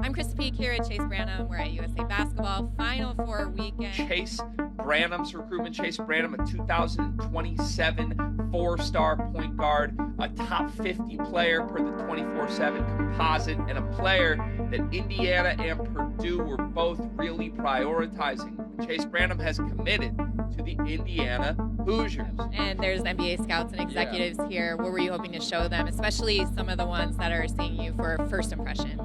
I'm Chris Peak here at Chase Branham. We're at USA Basketball Final Four weekend. Chase Branham's recruitment. Chase Branham, a 2027 four-star point guard, a top 50 player per the 24/7 composite, and a player that Indiana and Purdue were both really prioritizing. Chase Branham has committed to the Indiana Hoosiers. And there's NBA scouts and executives here. What were you hoping to show them, especially some of the ones that are seeing you for first impression?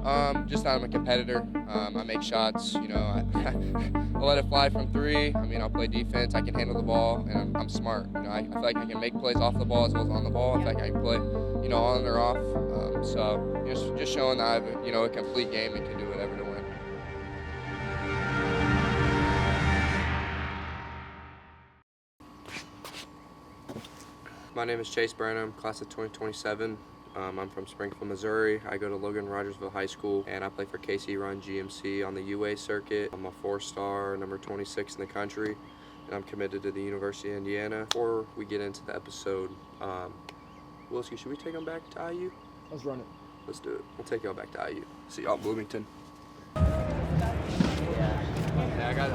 Just that I'm a competitor. I make shots. I'll let it fly from three. I'll play defense. I can handle the ball, and I'm smart. I feel like I can make plays off the ball as well as on the ball. I feel like I can play, on or off. So just showing that I have, a complete game and can do whatever to win. My name is Chase Branham, class of 2027. I'm from Springfield, Missouri. I go to Logan Rogersville High School, and I play for KC Run GMC on the UA circuit. I'm a four-star, number 26 in the country, and I'm committed to the University of Indiana. Before we get into the episode, Willski, should we take them back to IU? Let's run it. Let's do it. We'll take y'all back to IU. See y'all in Bloomington. Yeah,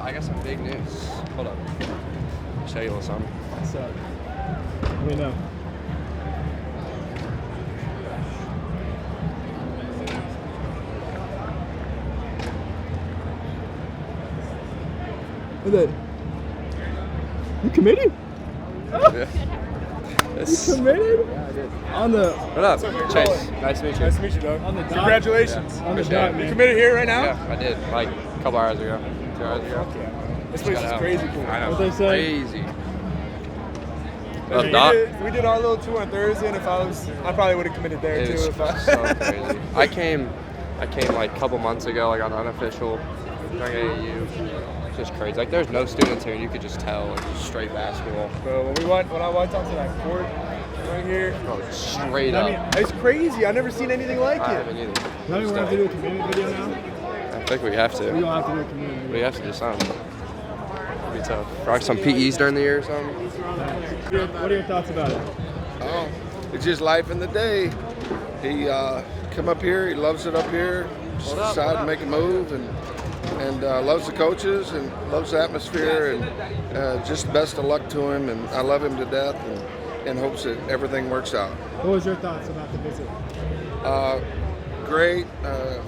I got some big news. Hold up. I'll show you a little something. What's up? Let me know. What's that? You committed? Yeah. You committed? Yeah, I did. On the... What up, Chase? Nice to meet you. Nice to meet you, dog. On the dot. Congratulations. Yeah. On the Appreciate dot, it. man. You committed here right now? Yeah, I did. Like a couple hours ago. 2 hours ago. Yeah. This place is crazy cool. I know. What they say? Crazy. We did our little tour on Thursday, and I probably would have committed there too. So crazy. I came like a couple months ago, like on unofficial during AAU. It's just crazy. Like there's no students here, and you could just tell it's just straight basketball. Bro, when I walked onto that court right here, Bro, straight up. It's crazy. I've never seen anything like I it. haven't either. Now we want to do a community video now? I think we have to. We don't have to do a community video. We have to do something. It'll be tough. Rock some PEs during the year or something. What are your thoughts about it? Oh, it's just life in the day. He come up here. He loves it up here. Just decided to make a move and loves the coaches and loves the atmosphere and just best of luck to him. And I love him to death and hopes that everything works out. What was your thoughts about the visit? Great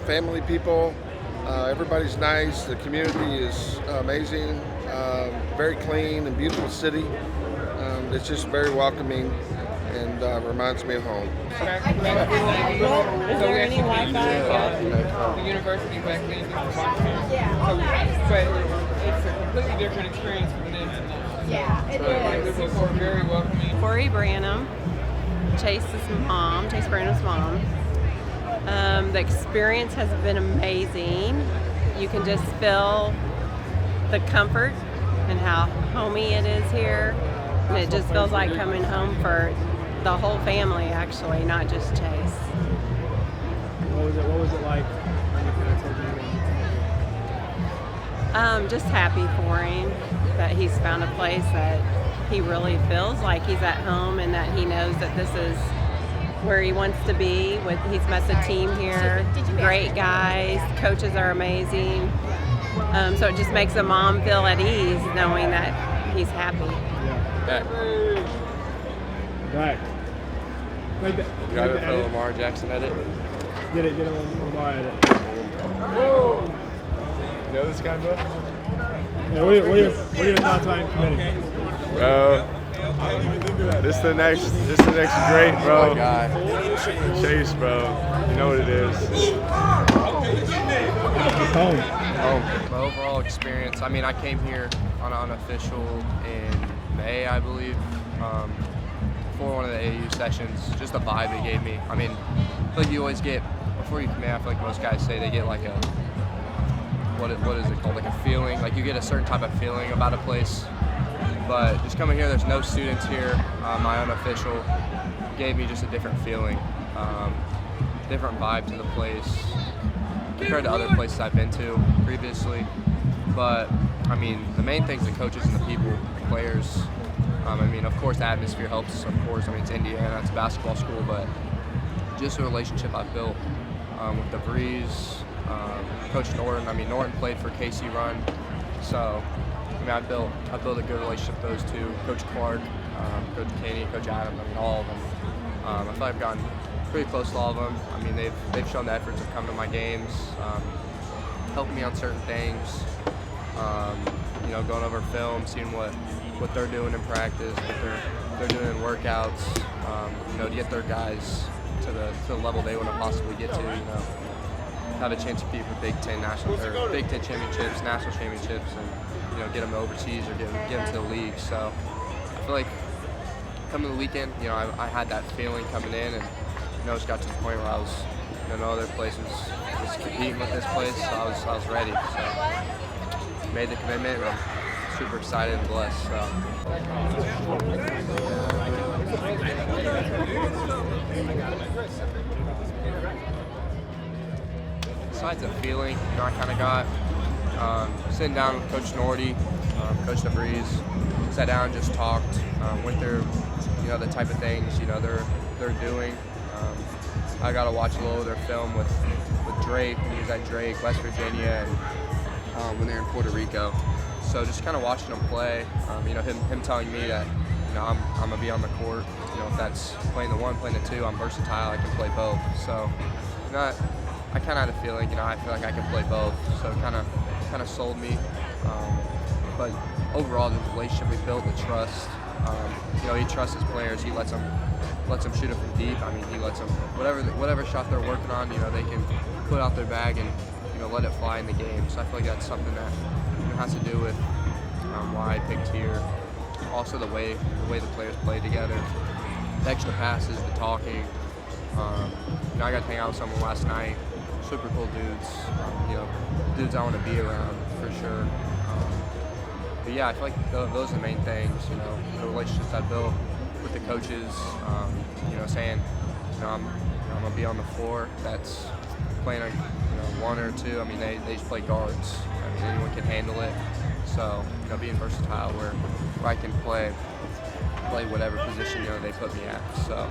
family people. Everybody's nice. The community is amazing. Very clean and beautiful city. It's just very welcoming and reminds me of home. Is there any Wi-Fi? The university back then. Yeah. But it's a completely different experience from then to now. Yeah, it is. The people are very welcoming. Corey Branham, Chase's mom, Chase Branham's mom. The experience has been amazing. You can just feel the comfort and how homey it is here. And it just feels like coming home for the whole family, actually, not just Chase. What was it like when you parents told you? Just happy for him that he's found a place that he really feels like he's at home and that he knows that this is where he wants to be. He's met the team here, great guys, coaches are amazing. So it just makes a mom feel at ease knowing that he's happy. Back. Right. Like the, You got it for Lamar Jackson edit? Get a little Lamar edit. You know this guy, bro? Yeah, what are your thoughts on committing? Bro, this the next great, bro. My guy. Chase, bro. You know what it is. It's home. My overall experience, I came here on unofficial in May, I believe, for one of the AAU sessions. Just the vibe it gave me. I feel like you always get, before you come in, I feel like most guys say they get like a, what is it called, like a feeling, like you get a certain type of feeling about a place. But just coming here, there's no students here. My unofficial gave me just a different feeling, different vibe to the place compared to other places I've been to previously. But the main thing's the coaches and the people, the players. Of course, the atmosphere helps. Of course, it's Indiana, it's a basketball school, but just the relationship I've built with the Breeze, Coach Norton. I mean, Norton played for Casey Run, so I mean, I built a good relationship with those two. Coach Clark, Coach Caney, Coach Adams. I mean, all of them. I feel like I've gotten pretty close to all of them. I mean, they've shown the efforts of coming to my games, helping me on certain things. You know, going over film, seeing what they're doing in practice, what they're doing in workouts. You know, to get their guys to the level they want to possibly get to. You know, have a chance to compete for Big Ten championships, national championships, and you know, get them overseas or get them to the league. So I feel like coming to the weekend, you know, I had that feeling coming in, and you know, it just got to the point where I was, you know, no other place was competing with this place, so I was ready. So made the commitment, and I'm super excited and blessed. So. Besides the feeling, you know, I kind of got sitting down with Coach Norty, Coach DeVries, sat down and just talked, went through, you know, the type of things, you know, they're doing. I got to watch a little of their film with Drake, when he was at Drake, West Virginia, and when they're in Puerto Rico. So just kind of watching them play, you know, him telling me that, you know, I'm gonna be on the court. You know, if that's playing the one, playing the two, I'm versatile. I can play both. So, you know, I kind of had a feeling, you know, I feel like I can play both. So it kind of sold me. But overall, the relationship we built, the trust. You know, he trusts his players. He lets them shoot it from deep. I mean, he lets them whatever shot they're working on, you know, they can put out their bag and, you know, let it fly in the game. So I feel like that's something that, you know, has to do with why I picked here. Also the way the players play together, the extra passes, the talking. You know, I got to hang out with someone last night. Super cool dudes. You know, dudes I want to be around for sure. But yeah, I feel like those are the main things. You know, the relationships I built with the coaches. You know, saying, you know, I'm gonna be on the floor. That's playing one or two. I mean, they just play guards. I mean, anyone can handle it. So, you know, being versatile where I can play whatever position, you know, they put me at. So.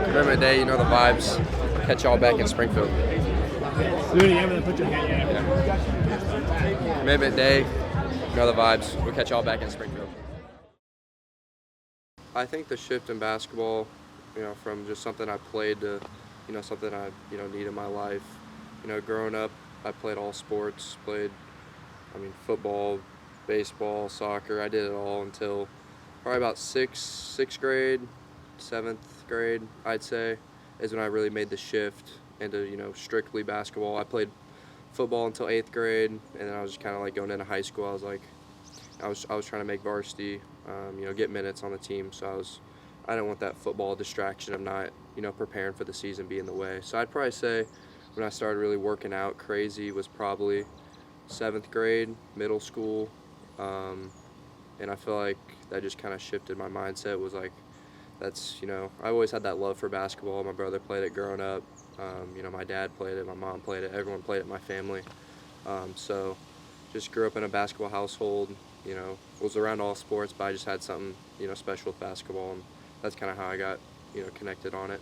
Recruitment day, you know the vibes. Catch y'all back in Springfield. Commitment day, you know the vibes. We'll catch y'all back in Springfield. I think the shift in basketball, you know, from just something I played to, you know, something I, you know, need in my life. You know, growing up, I played all sports, football, baseball, soccer. I did it all until probably about sixth grade, 7th grade, I'd say, is when I really made the shift into, you know, strictly basketball. I played football until 8th grade, and then I was just kind of like going into high school. I was like, I was trying to make varsity, you know, get minutes on the team. So I didn't want that football distraction of not, you know, preparing for the season be in the way. So I'd probably say when I started really working out crazy was probably 7th grade, middle school, and I feel like that just kind of shifted my mindset. Was like, that's, you know, I always had that love for basketball. My brother played it growing up. You know, my dad played it, my mom played it, everyone played it in my family. So just grew up in a basketball household, you know, was around all sports, but I just had something, you know, special with basketball, and that's kind of how I got, you know, connected on it.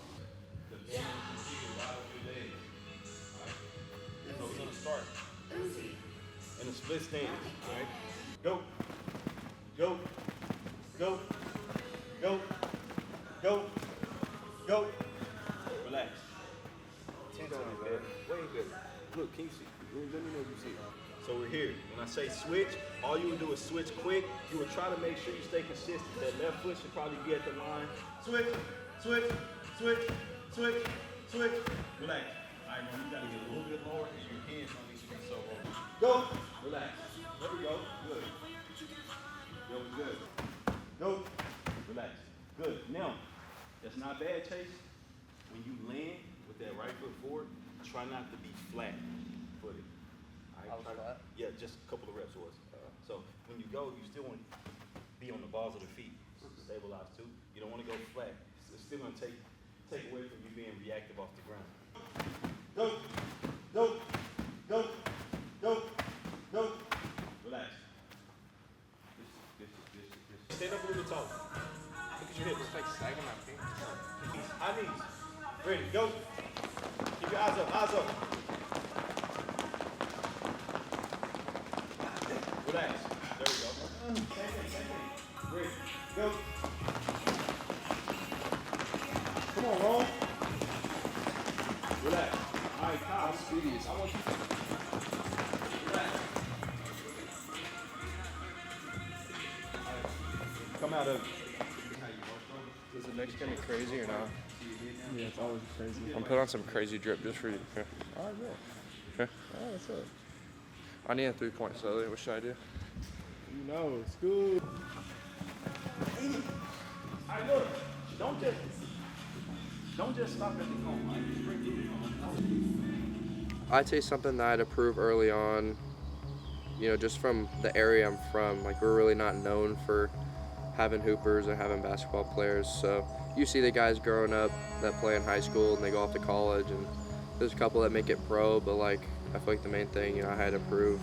So we're gonna start in a split stance, all right? Go, go, go, go, go, go. Relax. Way good. Look, can you see? Let me know if you see it. So we're here. When I say switch, all you would do is switch quick. You would try to make sure you stay consistent. That left foot should probably be at the line. Switch, switch, switch, switch, switch. Relax. All right, now you gotta get a little bit lower because your hands don't need to be so low. Go. Relax. There we go. Good. Yo, good. Go. Relax. Good. Now, that's not bad, Chase. When you land with that right foot forward, try not to be flat-footed. All right, yeah, just a couple of reps was. So when you go, you still want to be on the balls of the feet. Stabilize too. You don't want to go flat. It's still going to take away from you being reactive off the ground. Go, go, go, go, go. Relax. Stand up a little taller. Look at your hips. High knees. Ready, go. Keep your eyes up, eyes up. Relax. There we go. Same thing. Ready, go. Come on, roll. Relax. All right, Kyle. Serious. I want you to relax. Come out of. Is the next gonna be crazy or not? Yeah, it's always crazy. I'm putting on some crazy drip just for you. Here. All right, man. Here. All right, what's up? I need a 3-point slowly. What should I do? You know, it's good. All right, look. Don't just stop at the home line. Just bring it home. I'd say something that I'd approve early on, you know, just from the area I'm from. Like, we're really not known for having hoopers or having basketball players. So you see the guys growing up that play in high school and they go off to college, and there's a couple that make it pro, but like, I feel like the main thing, you know, I had to prove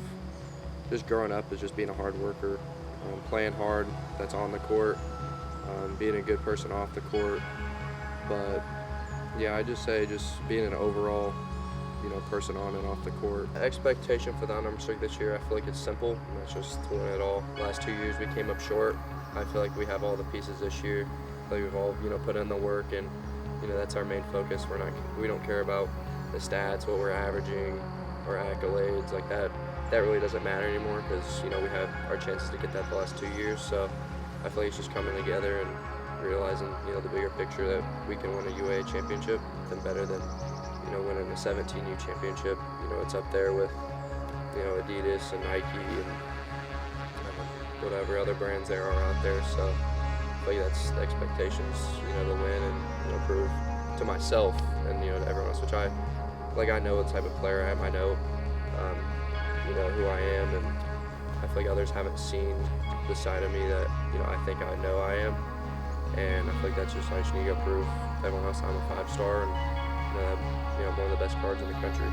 just growing up is just being a hard worker, playing hard, that's on the court, being a good person off the court. But yeah, I just say just being an overall, you know, person on and off the court. Expectation for the unarmed strike this year, I feel like it's simple, and that's just to win it all. The last 2 years we came up short. I feel like we have all the pieces this year. I feel like we've all, you know, put in the work, and you know, that's our main focus. We don't care about the stats, what we're averaging, or accolades like that. That really doesn't matter anymore, because you know, we have our chances to get that the last 2 years. So I feel like it's just coming together and realizing, you know, the bigger picture that we can win a UA championship, and better than, you know, winning a 17U championship. You know, it's up there with, you know, Adidas and Nike and whatever other brands there are out there. So I feel like that's the expectations, you know, to win and, you know, prove to myself and, you know, to everyone else, which I know the type of player I am. I know, you know, who I am, and I feel like others haven't seen the side of me that, you know, I think I know I am. And I feel like that's just, I just need to go prove to everyone else I'm a 5-star and, you know, one of the best guards in the country.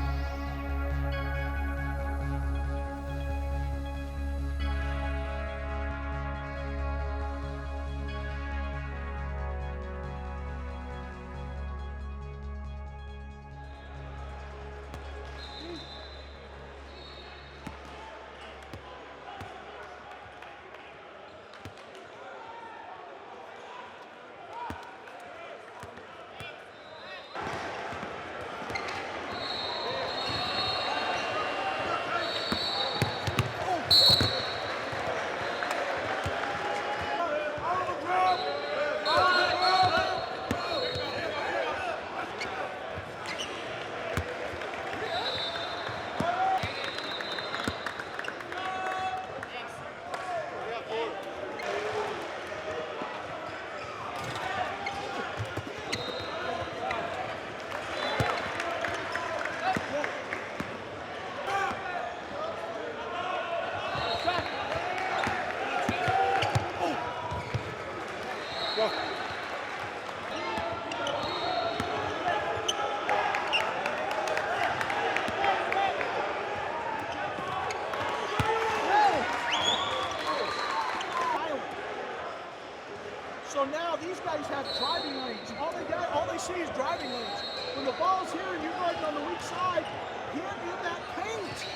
So now these guys have driving lanes. All they see is driving lanes. When the ball's here and you're running on the weak side, get in that paint.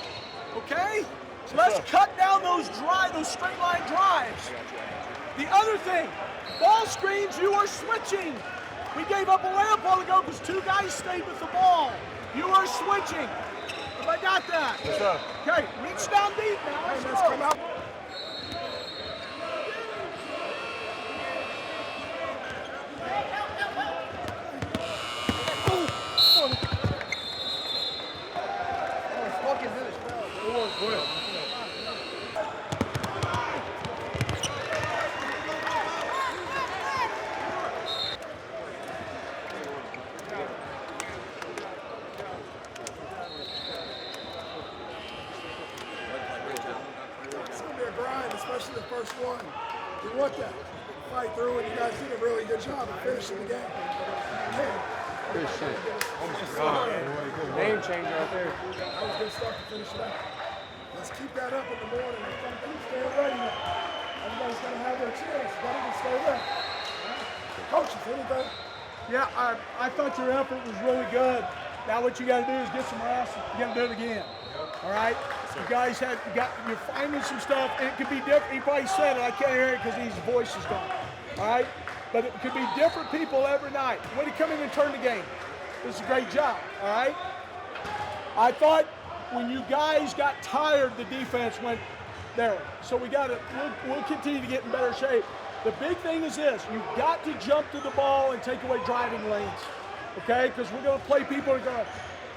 Okay? So let's cut down those straight line drives. The other thing, ball screens, you are switching. We gave up a layup a while ago because 2 guys stayed with the ball. You are switching. Have I got that? What's up? Okay, reach down deep now. Hey, let's come out. Especially the first one. You want that. Fight through, and you guys did a really good job of finishing the game. Good shit. Name changer right there. That was a good start to finish it out. Let's keep that up in the morning. Stay ready. Everybody's going to have their chance. Got to stay ready. Coaches, anything? Yeah, I thought your effort was really good. Now what you got to do is get some rest. You got to do it again. All right? You guys you're finding some stuff, and it could be different. He probably said it. I can't hear it because his voice is gone. All right? But it could be different people every night. Way to come in and turn the game. This is a great job. All right? I thought when you guys got tired, the defense went there. So we'll continue to get in better shape. The big thing is this: you've got to jump to the ball and take away driving lanes, okay? Because we're going to play people who are going to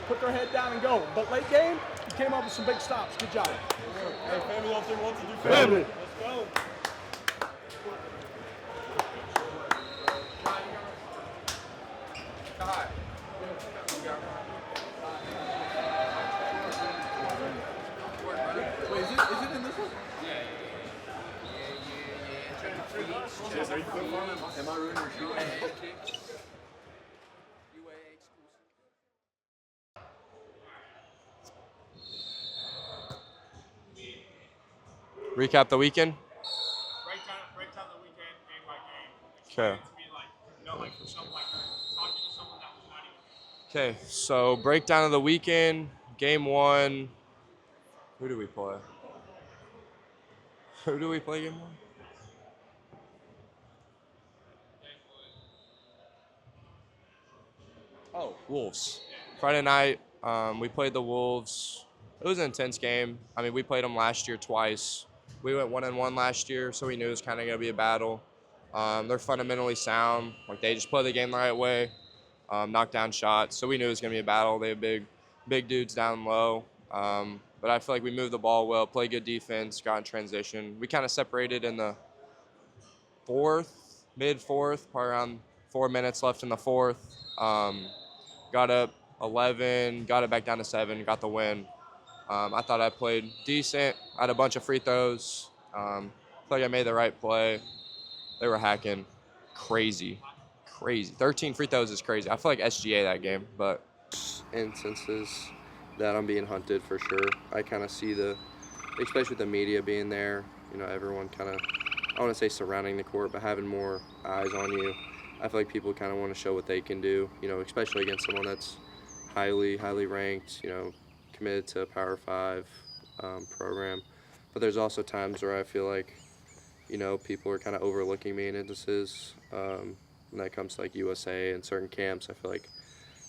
put their head down and go. But late game, you came up with some big stops. Good job. Hey, family out there wants to do Family. Let's go. Wait, is it in this one? Jess, are you good for him? Am I ruining your show? Recap the weekend. Break down the weekend game by game. Okay. To me, like something like talking to someone that was not even. Okay, so breakdown of the weekend. Game 1. Who do we play? Who do we play game 1? Oh, Wolves. Friday night, we played the Wolves. It was an intense game. I mean, we played them last year twice. We went 1-1 last year, so we knew it was kind of going to be a battle. They're fundamentally sound. Like, they just play the game the right way, knock down shots. So we knew it was going to be a battle. They have big dudes down low. But I feel like we moved the ball well, played good defense, got in transition. We kind of separated in the mid-fourth, probably around 4 minutes left in the fourth. Got up 11, got it back down to 7, got the win. I thought I played decent. I had a bunch of free throws. I feel like I made the right play. They were hacking crazy. 13 free throws is crazy. I feel like SGA that game, but instances that I'm being hunted for sure. I kind of see especially with the media being there, everyone kind of, I want to say surrounding the court, but having more eyes on you. I feel like people kind of want to show what they can do, especially against someone that's highly ranked, committed to a Power 5 program. But there's also times where I feel like, people are kind of overlooking me in instances. When that comes to like USA and certain camps, I feel like,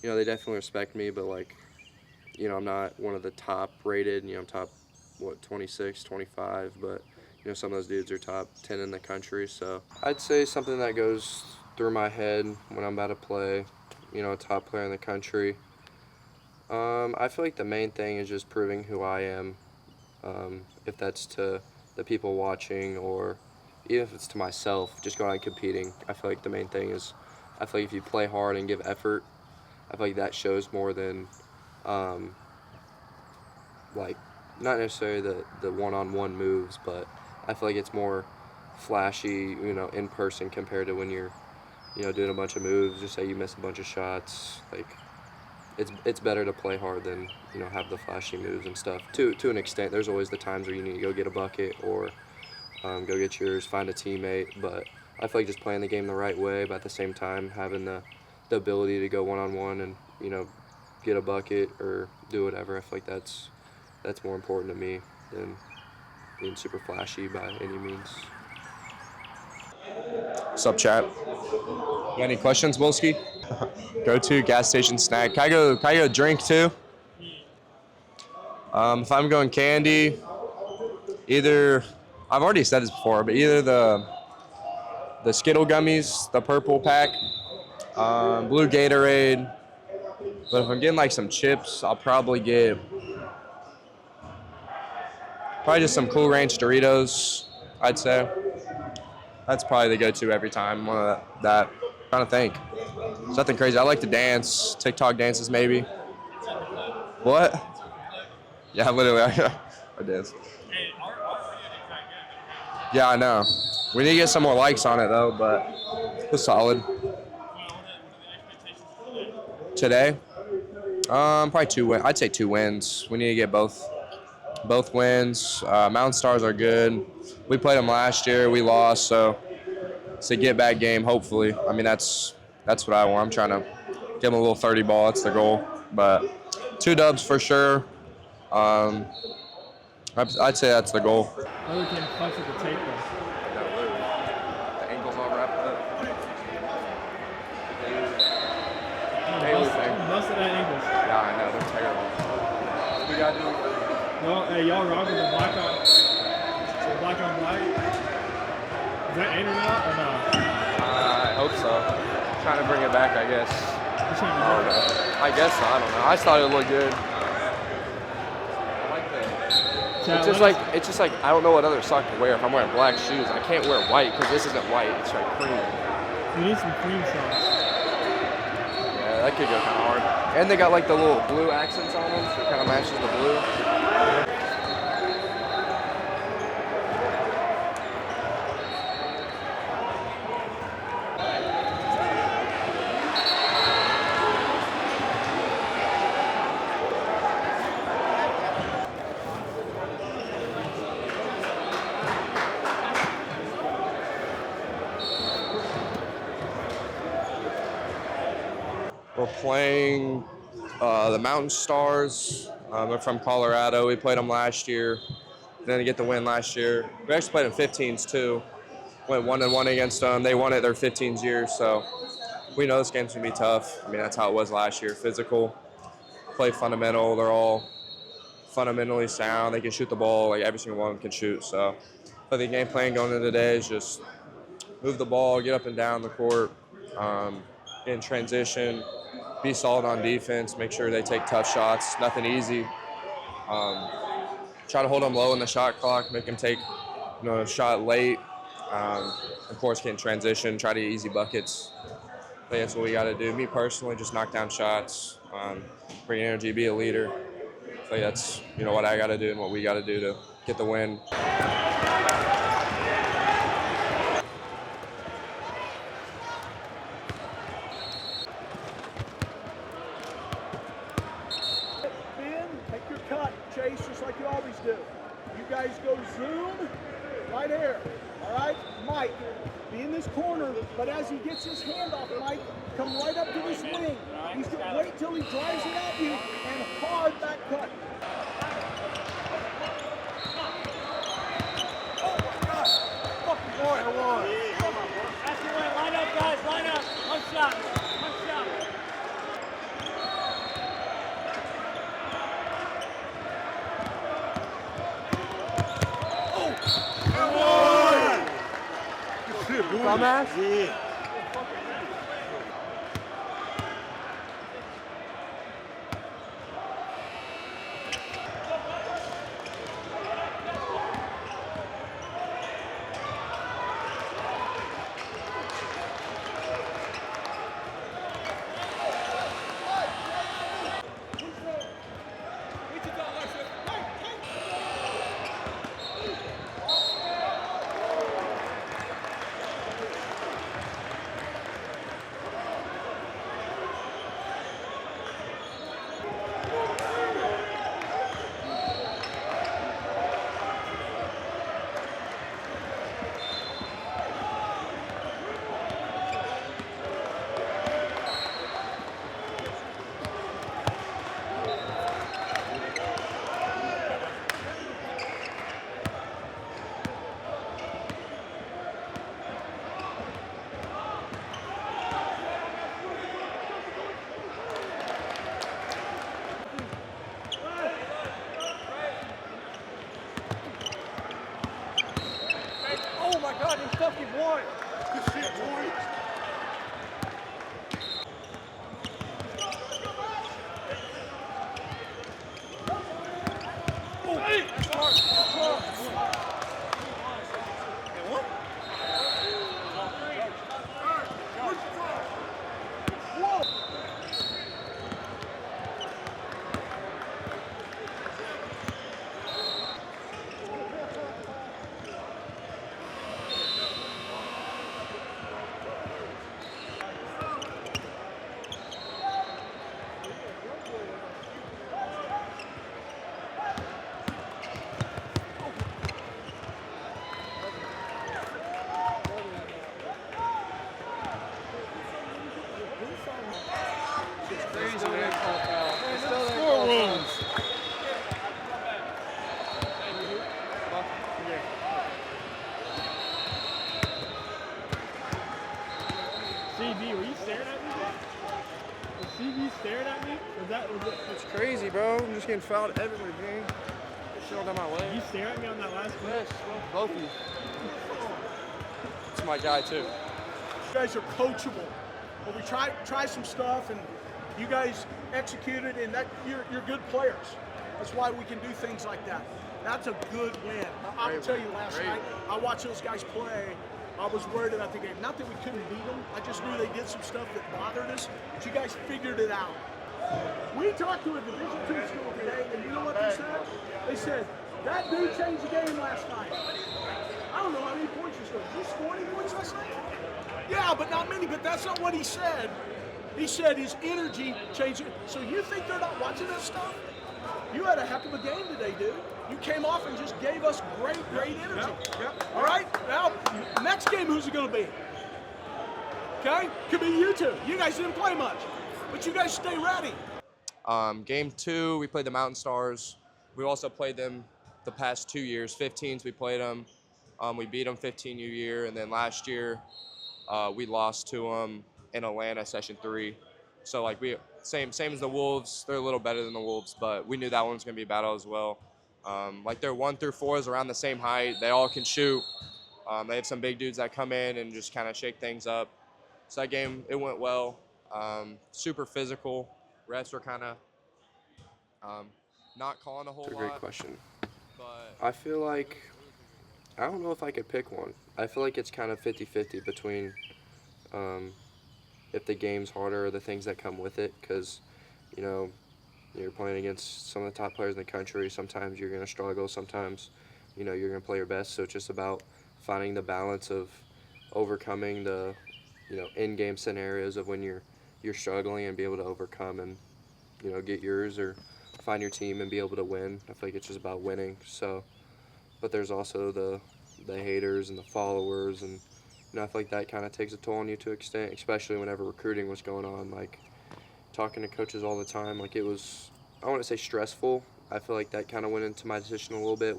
they definitely respect me, but like, I'm not one of the top rated, I'm top, 26, 25, but, some of those dudes are top 10 in the country. So I'd say something that goes through my head when I'm about to play, a top player in the country. I feel like the main thing is just proving who I am, if that's to the people watching or even if it's to myself, just going out and competing. I feel like the main thing is, I feel like if you play hard and give effort, I feel like that shows more than, like, not necessarily the one-on-one moves, but I feel like it's more flashy, in person compared to when you're, doing a bunch of moves. Just say you miss a bunch of shots, like, it's better to play hard than, have the flashy moves and stuff. To an extent, there's always the times where you need to go get a bucket or go get yours, find a teammate. But I feel like just playing the game the right way, but at the same time having the ability to go one-on-one and, get a bucket or do whatever. I feel like that's more important to me than being super flashy by any means. what's up, chat? You got any questions, Willski? Go-to gas station snack. Can I go drink too? If I'm going candy, either, I've already said this before, but either the Skittle gummies, the purple pack, blue Gatorade. But if I'm getting like some chips, I'll probably get just some Cool Ranch Doritos, I'd say. That's probably the go-to every time. One of that. Trying to think. It's nothing crazy. I like to dance. TikTok dances maybe. What? Yeah, literally. I dance. Yeah, I know. We need to get some more likes on it though, but it's solid. Today? Probably 2 wins. I'd say 2 wins. We need to get both wins. Mountain Stars are good. We played them last year. We lost, so it's a get-back game, hopefully. I mean, that's That's what I want. I'm trying to give them a little 30 ball. That's the goal. But 2 dubs for sure. I'd say that's the goal. Other team clutch at the tape though. No, literally. The ankle's all wrapped up. Most of that ankles. Yeah, I know. They're terrible. What we got to do? Well, hey, y'all rocking the black on black. Is that in or not or no? I hope so. Trying to bring it back, I guess. I guess so. I don't know. I just thought it looked good. I like that. It's just like I don't know what other sock to wear. If I'm wearing black shoes, I can't wear white because this isn't white. It's like cream. You need some cream socks. Yeah, that could go kind of hard. And they got like the little blue accents on them, so it kind of matches the blue. We're playing the Mountain Stars. They're from Colorado. We played them last year. Didn't get the win last year. We actually played them 15s too. Went 1-1 against them. They won it their 15s year, so we know this game's gonna be tough. I mean, that's how it was last year. Physical, play fundamental. They're all fundamentally sound. They can shoot the ball. Like every single one can shoot. So, but the game plan going into today is just move the ball, get up and down the court, get in transition. Be solid on defense, make sure they take tough shots, nothing easy. Try to hold them low in the shot clock, make them take a shot late. Of course, get in transition, try to get easy buckets. But that's what we got to do. Me personally, just knock down shots, bring energy, be a leader. So that's what I got to do and what we got to do to get the win. Chase, just like you always do. You guys go zoom right here. All right, Mike, be in this corner, but as he gets his hand off Mike, come right up to this wing. He's gonna wait till he drives it at you and hard back cut. Oh my God! Fucking boy, I won. That's the way. Line up, guys. Line up. One shot. One shot. Dumbass? Yeah. Oh my God, he fucking won. Good shit, boy. Oh, hey, that's hard. That's hard. And what? Whoa. It's crazy, man. Storerooms. CB, were you staring at me? Was CB staring at me? Was it? It's crazy, bro. I'm just getting fouled everywhere, gang. Shit on my way. You staring at me on that last play? Yes, both of you. It's my guy, too. You guys are coachable. But we try some stuff, and you guys executed, and that you're good players. That's why we can do things like that. That's a good win. I will tell you, last night, I watched those guys play. I was worried about the game. Not that we couldn't beat them. I just knew they did some stuff that bothered us, but you guys figured it out. We talked to a Division II school today, and you know what they said? They said, that dude changed the game last night. I don't know how many points you scored. Did you score any points last night? Yeah, but not many. But that's not what he said. He said his energy changed. So you think they're not watching that stuff? You had a heck of a game today, dude. You came off and just gave us great energy. Yep. All right, now, next game, who's it going to be? Okay? Could be you two. You guys didn't play much, but you guys stay ready. Game 2, we played the Mountain Stars. We also played them the past 2 years. 15s, we played them. We beat them 15 year, and then last year we lost to them in Atlanta, Session 3. So like same as the Wolves. They're a little better than the Wolves, but we knew that one was going to be a battle as well. Like their 1 through 4 is around the same height. They all can shoot. They have some big dudes that come in and just kind of shake things up. So that game, it went well. Super physical. Refs were kind of not calling a whole lot. That's a great question. But I feel like, I don't know if I could pick one. I feel like it's kind of 50-50 between if the game's harder or the things that come with it, because, you know, you're playing against some of the top players in the country. Sometimes you're going to struggle. Sometimes, you know, you're going to play your best. So it's just about finding the balance of overcoming the, you know, in-game scenarios of when you're struggling and be able to overcome and, you know, get yours or find your team and be able to win. I feel like it's just about winning. So, but there's also the haters and the followers, and, you know, I feel like that kind of takes a toll on you to an extent, especially whenever recruiting was going on. Like, talking to coaches all the time, like, it was, I don't want to say stressful. I feel like that kind of went into my decision a little bit.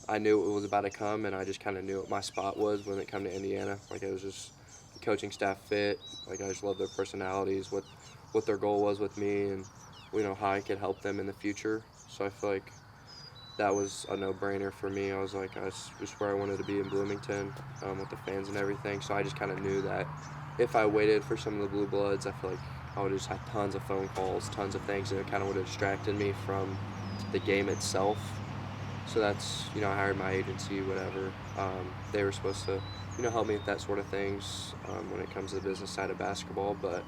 I knew it was about to come, and I just kind of knew what my spot was when it came to Indiana. Like, it was just the coaching staff fit. Like, I just love their personalities, what their goal was with me, and, you know, how I could help them in the future. So I feel like that was a no-brainer for me. I was like, that's just where I wanted to be in Bloomington with the fans and everything. So I just kind of knew that if I waited for some of the Blue Bloods, I feel like I would have just had tons of phone calls, tons of things, and it kind of would have distracted me from the game itself. So that's, you know, I hired my agency, whatever. They were supposed to, you know, help me with that sort of things when it comes to the business side of basketball. But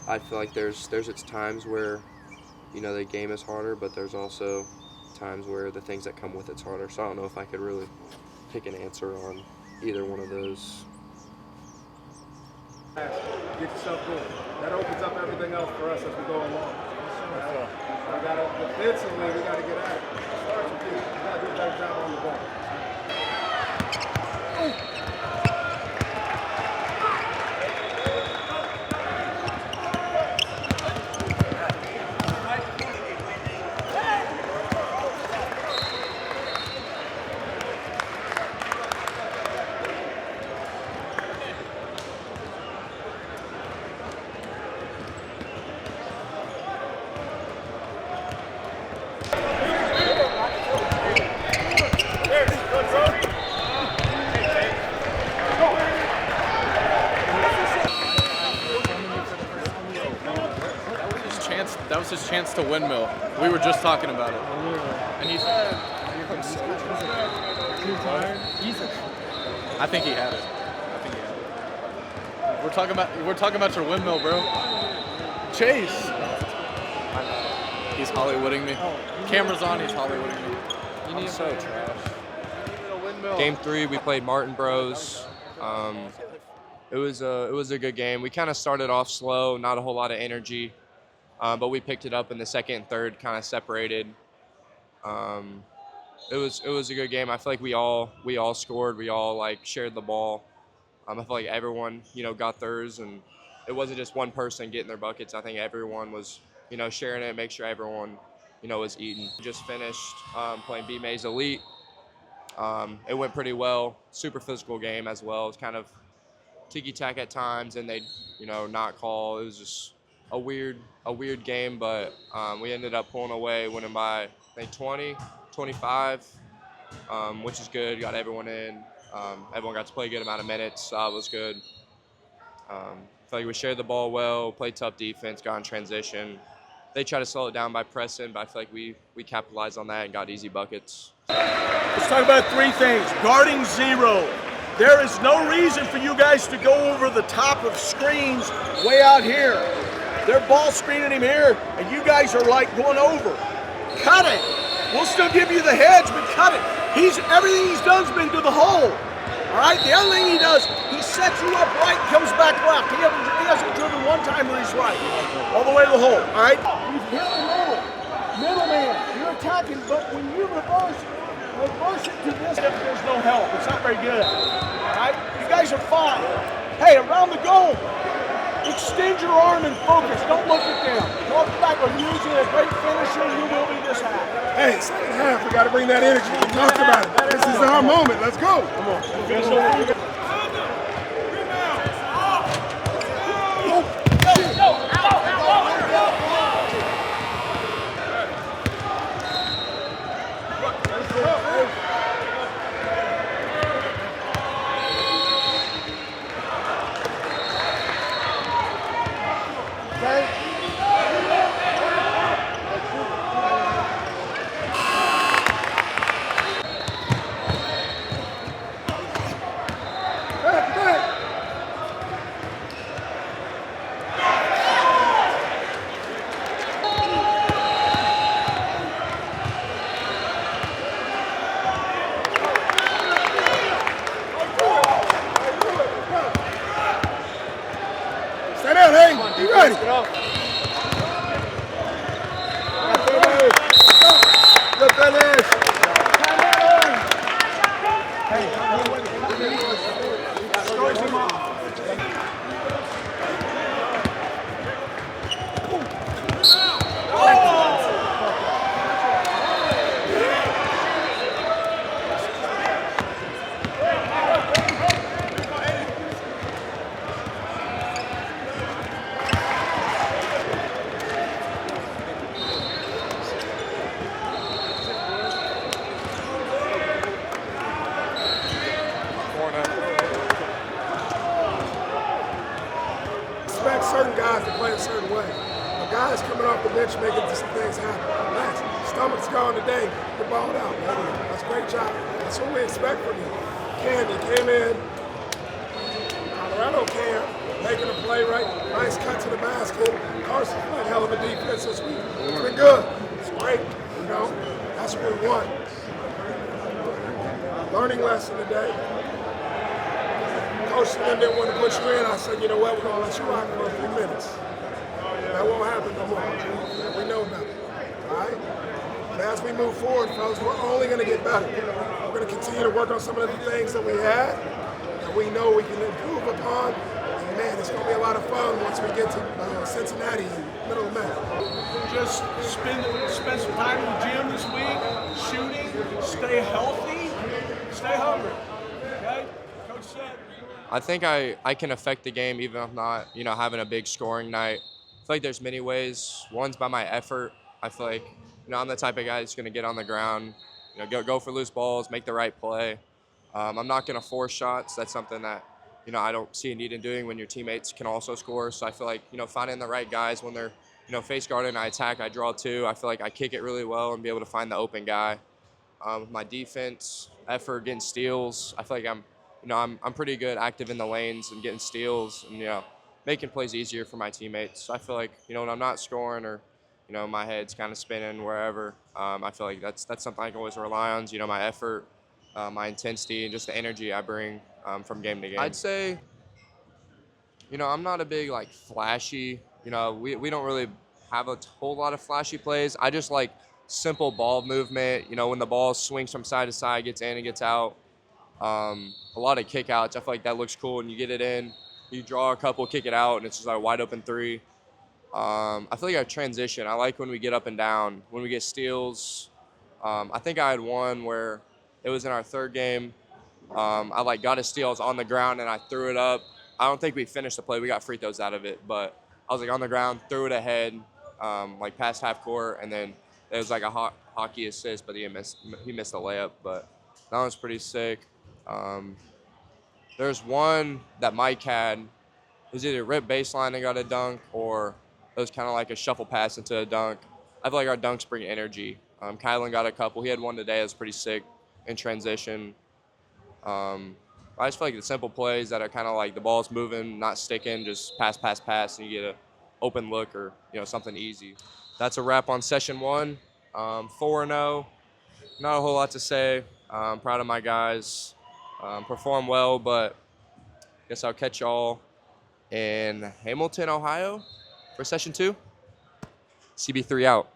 I feel like there's its times where, you know, the game is harder, but there's also times where the things that come with it's harder. So I don't know if I could really pick an answer on either one of those. Get yourself going. That opens up everything else for us as we go along. We gotta, defensively, we got to get at it. It starts with you. We got to do a better job on the ball. That was his chance to windmill. We were just talking about it. And he said, I think he had it. We're talking about your windmill, bro. Chase. He's Hollywooding me. Camera's on, he's Hollywooding me. I'm so trash. Game 3, we played Martin Bros. It was a good game. We kind of started off slow, not a whole lot of energy. But we picked it up in the second and third, kind of separated. It was a good game. I feel like we all scored. We all like shared the ball. I feel like everyone, got theirs, and it wasn't just one person getting their buckets. I think everyone was, sharing it, make sure everyone, was eating. Just finished playing B-Mays Elite. It went pretty well. Super physical game as well. It was kind of ticky-tack at times, and they'd, not call. It was just a weird game, but we ended up pulling away, winning by, I think, 20, 25, which is good. Got everyone in. Everyone got to play a good amount of minutes. It was good. I feel like we shared the ball well, played tough defense, got in transition. They tried to slow it down by pressing, but I feel like we capitalized on that and got easy buckets. Let's talk about three things. Guarding zero. There is no reason for you guys to go over the top of screens way out here. They're ball screening him here, and you guys are like going over. Cut it. We'll still give you the hedge, but cut it. Everything he's done's been to the hole. All right. The other thing he does, he sets you up right, comes back left. He hasn't driven one time where he's right, all the way to the hole. All right. We've hit the middle man. You're attacking, but when you reverse it to this, there's no help. It's not very good. All right. You guys are fine. Hey, around the goal. Extend your arm and focus. Don't look at them. Talk back. We're usually a great finisher. You will be this half. Hey, second half, we got to bring that energy. We talked about it. This is our moment. Let's go. Come on. Certain guys to play a certain way. The guys coming off the bench making some things happen. Relax. Stomach's gone today. Get balled out, man. That's a great job. That's what we expect from you. Candy came in. Colorado Cam making a play right. Nice cut to the basket. Carson played hell of a defense this week. It's been good. It's great. That's what we want. Learning lesson today. Coach didn't want to put you in. I said, you know what, we're going to let you rock for a few minutes. That won't happen no more. We know about it. All right? But as we move forward, fellas, we're only going to get better. We're going to continue to work on some of the things that we had that we know we can improve upon. And man, it's going to be a lot of fun once we get to Cincinnati in the middle of May. Just spend some time in the gym this week, shooting, stay healthy, stay hungry. Okay? Coach said. I think I can affect the game even if I'm not, having a big scoring night. I feel like there's many ways. One's by my effort. I feel like, I'm the type of guy that's going to get on the ground, go for loose balls, make the right play. I'm not going to force shots. That's something that, I don't see a need in doing when your teammates can also score. So I feel like, finding the right guys when they're, face guarding, I attack, I draw too. I feel like I kick it really well and be able to find the open guy. My defense, effort, getting steals, I feel like I'm pretty good active in the lanes and getting steals and, making plays easier for my teammates. So I feel like, when I'm not scoring or, my head's kind of spinning wherever, I feel like that's something I can always rely on, my effort, my intensity, and just the energy I bring from game to game. I'd say, I'm not a big, flashy, we don't really have a whole lot of flashy plays. I just like simple ball movement, when the ball swings from side to side, gets in and gets out. A lot of kickouts. I feel like that looks cool, and you get it in, you draw a couple, kick it out, and it's just like a wide open three. I feel like our transition. I like when we get up and down, when we get steals. I think I had one where it was in our third game. I like got a steal, I was on the ground, and I threw it up. I don't think we finished the play. We got free throws out of it, but I was like on the ground, threw it ahead, like past half court, and then it was like a hockey assist, but he missed a layup. But that was pretty sick. There's one that Mike had. It was either rip baseline and got a dunk, or it was kind of like a shuffle pass into a dunk. I feel like our dunks bring energy. Kylan got a couple. He had one today that was pretty sick in transition. I just feel like the simple plays that are kind of like the ball's moving, not sticking, just pass, and you get an open look or something easy. That's a wrap on session 1. 4-0. Not a whole lot to say. I'm proud of my guys. Performed well, but I guess I'll catch y'all in Hamilton, Ohio for session 2. CB3 out.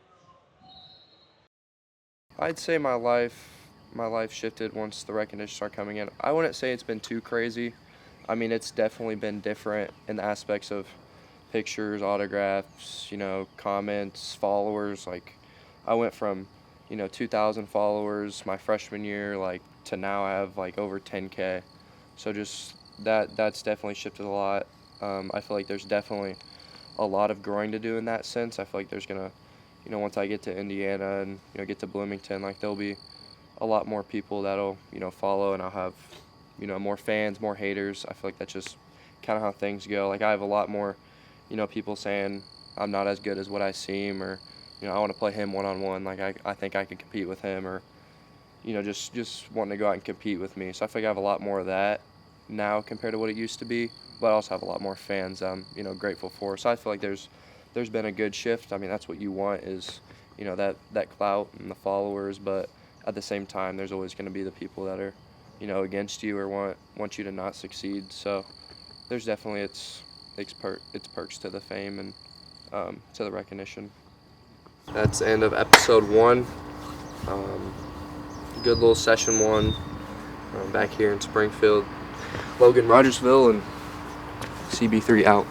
I'd say my life shifted once the recognition started coming in. I wouldn't say it's been too crazy. I mean, it's definitely been different in the aspects of pictures, autographs, comments, followers. Like, I went from, 2,000 followers my freshman year, to now I have, over 10K. So just that's definitely shifted a lot. I feel like there's definitely a lot of growing to do in that sense. I feel like there's going to, once I get to Indiana and, get to Bloomington, there'll be a lot more people that'll, follow, and I'll have, more fans, more haters. I feel like that's just kind of how things go. I have a lot more, people saying I'm not as good as what I seem, or, I want to play him one-on-one. I think I can compete with him, or, just wanting to go out and compete with me. So I feel like I have a lot more of that now compared to what it used to be, but I also have a lot more fans I'm, grateful for. So I feel like there's been a good shift. I mean, that's what you want is, that clout and the followers, but at the same time, there's always going to be the people that are, against you or want you to not succeed. So there's definitely its perks to the fame and to the recognition. That's the end of episode 1. Good little session 1 back here in Springfield, Logan, Rogersville, and CB3 out.